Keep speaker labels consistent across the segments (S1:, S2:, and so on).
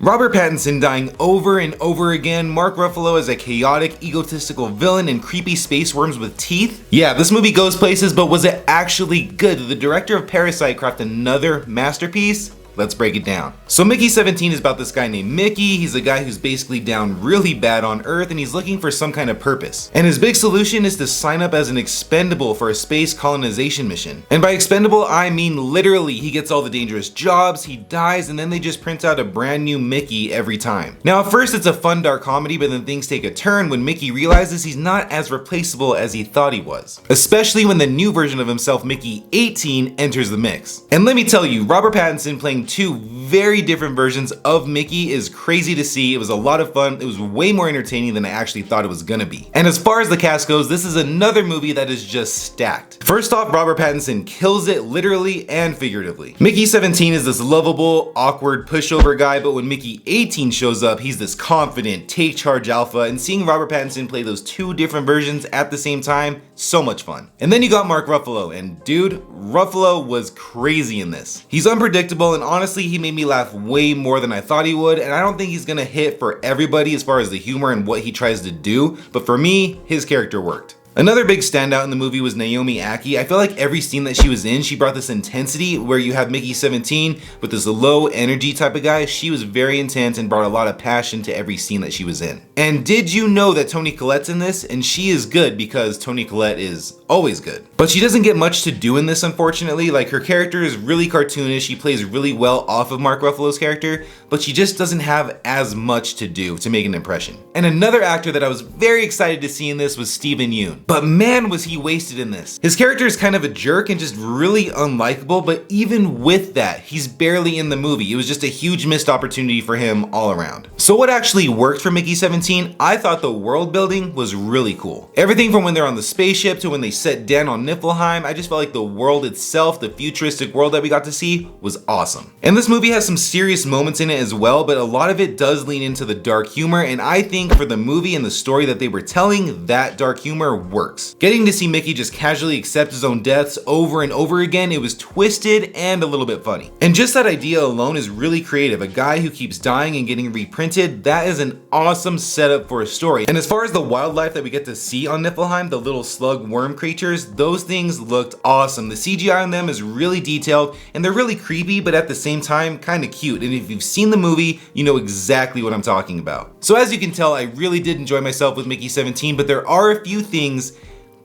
S1: Robert Pattinson dying over and over again, Mark Ruffalo as a chaotic, egotistical villain, and creepy space worms with teeth. Yeah, this movie goes places, but was it actually good? Did the director of Parasite craft another masterpiece? Let's break it down. So Mickey 17 is about this guy named Mickey. He's a guy who's basically down really bad on Earth and he's looking for some kind of purpose. And his big solution is to sign up as an expendable for a space colonization mission. And by expendable, I mean literally. He gets all the dangerous jobs, he dies, and then they just print out a brand new Mickey every time. Now at first it's a fun dark comedy, but then things take a turn when Mickey realizes he's not as replaceable as he thought he was. Especially when the new version of himself, Mickey 18, enters the mix. And let me tell you, Robert Pattinson playing two very different versions of Mickey is crazy to see. It was a lot of fun. It was way more entertaining than I actually thought it was gonna be. And as far as the cast goes, this is another movie that is just stacked. First off, Robert Pattinson kills it literally and figuratively. Mickey 17 is this lovable, awkward pushover guy, but when Mickey 18 shows up, he's this confident, take charge alpha, and seeing Robert Pattinson play those two different versions at the same time, so much fun. And then you got Mark Ruffalo, and dude, Ruffalo was crazy in this. He's unpredictable, and honestly, he made me laugh way more than I thought he would, and I don't think he's gonna hit for everybody as far as the humor and what he tries to do, but for me, his character worked. Another big standout in the movie was Naomi Ackie. I feel like every scene that she was in, she brought this intensity where you have Mickey 17 with this low energy type of guy. She was very intense and brought a lot of passion to every scene that she was in. And did you know that Toni Collette's in this? And she is good because Toni Collette is always good. But she doesn't get much to do in this, unfortunately. Like, her character is really cartoonish. She plays really well off of Mark Ruffalo's character, but she just doesn't have as much to do to make an impression. And another actor that I was very excited to see in this was Steven Yeun. But man, was he wasted in this. His character is kind of a jerk and just really unlikable, but even with that, he's barely in the movie. It was just a huge missed opportunity for him all around. So what actually worked for Mickey 17? I thought the world building was really cool. Everything from when they're on the spaceship to when they set down on Niflheim, I just felt like the world itself, the futuristic world that we got to see, was awesome. And this movie has some serious moments in it as well, but a lot of it does lean into the dark humor, and I think for the movie and the story that they were telling, that dark humor works. Getting to see Mickey just casually accept his own deaths over and over again, it was twisted and a little bit funny. And just that idea alone is really creative. A guy who keeps dying and getting reprinted, that is an awesome setup for a story. And as far as the wildlife that we get to see on Niflheim, the little slug worm creatures, those things looked awesome. The CGI on them is really detailed and they're really creepy, but at the same time, kind of cute. And if you've seen the movie, you know exactly what I'm talking about. So as you can tell, I really did enjoy myself with Mickey 17, but there are a few things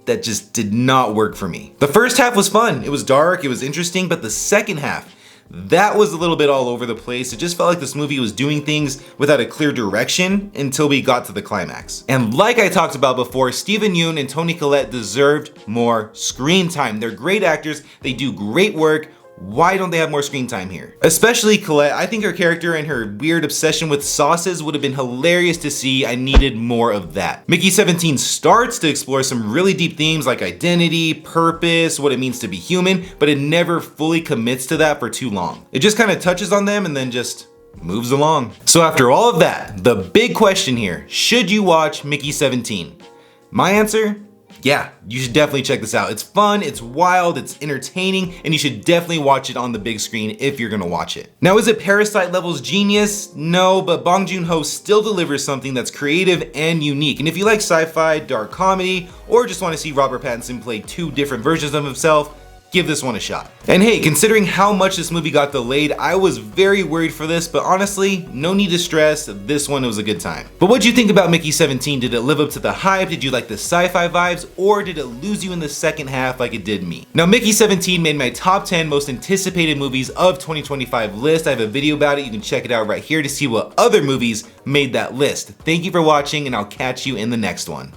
S1: that just did not work for me. The first half was fun. It was dark, it was interesting, but the second half, that was a little bit all over the place. It just felt like this movie was doing things without a clear direction until we got to the climax. And like I talked about before, Steven Yeun and Toni Collette deserved more screen time. They're great actors, they do great work. Why don't they have more screen time here? Especially Collette. I think her character and her weird obsession with sauces would have been hilarious to see. I needed more of that. Mickey 17 starts to explore some really deep themes like identity, purpose, what it means to be human, but it never fully commits to that for too long. It just kind of touches on them and then just moves along. So after all of that, the big question here, should you watch Mickey 17? My answer? Yeah, you should definitely check this out. It's fun, it's wild, it's entertaining, and you should definitely watch it on the big screen if you're gonna watch it. Now, is it Parasite levels genius? No, but Bong Joon-ho still delivers something that's creative and unique. And if you like sci-fi, dark comedy, or just wanna see Robert Pattinson play two different versions of himself, give this one a shot. And hey, considering how much this movie got delayed, I was very worried for this, but honestly, no need to stress. This one was a good time. But what'd you think about Mickey 17? Did it live up to the hype? Did you like the sci-fi vibes? Or did it lose you in the second half like it did me? Now, Mickey 17 made my top 10 most anticipated movies of 2025 list. I have a video about it. You can check it out right here to see what other movies made that list. Thank you for watching, and I'll catch you in the next one.